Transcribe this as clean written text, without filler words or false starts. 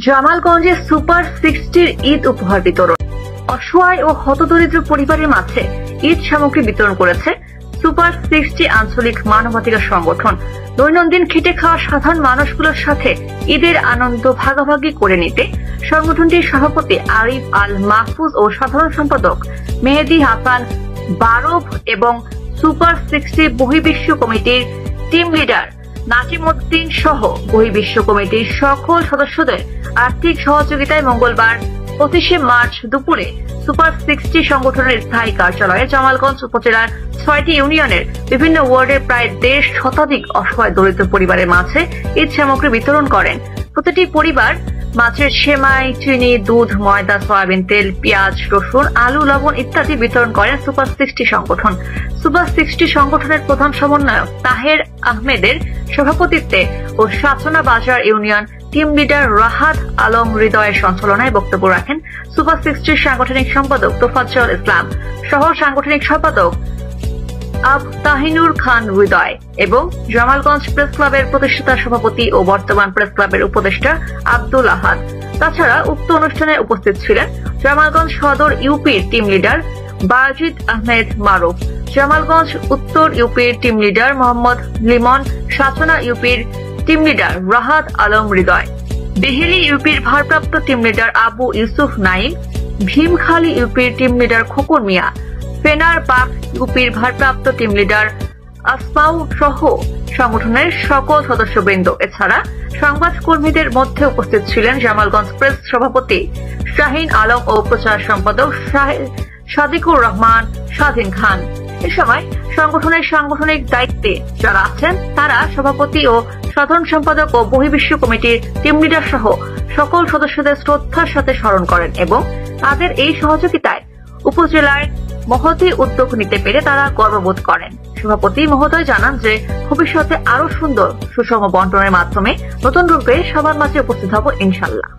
জামালগঞ্জে super 60 Eid উপহার বিতরণ। অসহায় ও হতদরিদ্র পরিবারের মাঝে ঈদ সামগ্রী বিতরণ করেছে সুপার 60 আঞ্চলিক মানবাধিকার সংগঠন। দৈনন্দিন খেটে খাওয়া সাধারণ মানুষগুলোর সাথে ঈদের আনন্দ ভাগাভাগি করে নিতে সংগঠনটির সভাপতি আরিফ আল মাহফুজ ও সাধারণ সম্পাদক মেহেদী হাসান বারব এবং সুপার 60 বহির্বিশ্ব কমিটির টিম লিডার নাজিমউদ্দিন সহ বহির্বিশ্ব কমিটির সকল সদস্যদের আর্থিক সহযোগিতায় মঙ্গলবার 25 মার্চ দুপুরে সুপার 60 সংগঠনের স্থায়ী কার্যালয়ে জামালগঞ্জ উপজেলার 6টি ইউনিয়নের বিভিন্ন ওয়ার্ডের প্রায় 1.5 শতাধিক অসহায় দরিদ্র পরিবারের মাঝে ঈদ সামগ্রী বিতরণ করেন। প্রতিটি পরিবার মাছের সেমাই, চিনি, দুধ, ময়দা, সয়াবিন তেল, পেঁয়াজ, রসুন, আলু, লবণ ইত্যাদি বিতরণ করেন সুপার 60 সংগঠন। সুপার 60 সংগঠনের প্রধান সমন্বয়ক তাহের আহমেদের সভাপতিত্বে ও সাচনা বাজার union team leader Rahat Alam হৃদয়ের সঞ্চালনায় বক্তব্য রাখেন সুপার 60 সাংগঠনিক সম্পাদক তোফাজ্জল ইসলাম, সহ সাংগঠনিক সম্পাদক আবতাহিনুর খান হৃদয় এবং জামালগঞ্জ প্রেস ক্লাবের প্রতিষ্ঠাতা সভাপতি ও বর্তমান প্রেস ক্লাবের উপদেষ্টা আব্দুল আহাদ। তাছাড়া উক্ত অনুষ্ঠানে উপস্থিত ছিলেন জামালগঞ্জ সদর ইউপির টিম লিডার বাজিদ আহমেদ মারুফ, জামালগঞ্জ উত্তর ইউপির টিম লিডার মোহাম্মদ লিমন, সাচনা ইউপির টিম লিডার রাহাত আলম হৃদয়, বেহেলি ইউপির ভারপ্রাপ্ত টিম লিডার আবু ইউসুফ নাইম, ভীমখালী ইউপির টিম লিডার খোকন মিয়া, ফেনার পাক ইউপির ভারপ্রাপ্ত টিম লিডার আসমাউ সহ সংগঠনের সকল সদস্যবৃন্দ। এছাড়া সংবাদ কর্মীদের মধ্যে উপস্থিত ছিলেন জামালগঞ্জ প্রেস সভাপতি শাহিন আলম ও প্রচার সম্পাদক সাদিকুর রহমান স্বাধীন খান। এ সময় সংগঠনের সাংগঠনিক দায়িত্বে যারা আছেন তারা সভাপতি ও সাধারণ সম্পাদক ও বহির্বিশ্ব কমিটির টিম লিডার সহ সকল সদস্যদের শ্রদ্ধার সাথে স্মরণ করেন এবং তাদের এই সহযোগিতায় উপজেলায় মহতী উদ্যোগ নিতে পেরে তারা গর্ববোধ করেন। সভাপতি মহোদয় জানান যে ভবিষ্যতে আরো সুন্দর সুষম বন্টনের মাধ্যমে নতুন রূপে সবার মাঝে উপস্থিত হব ইনশাআল্লাহ।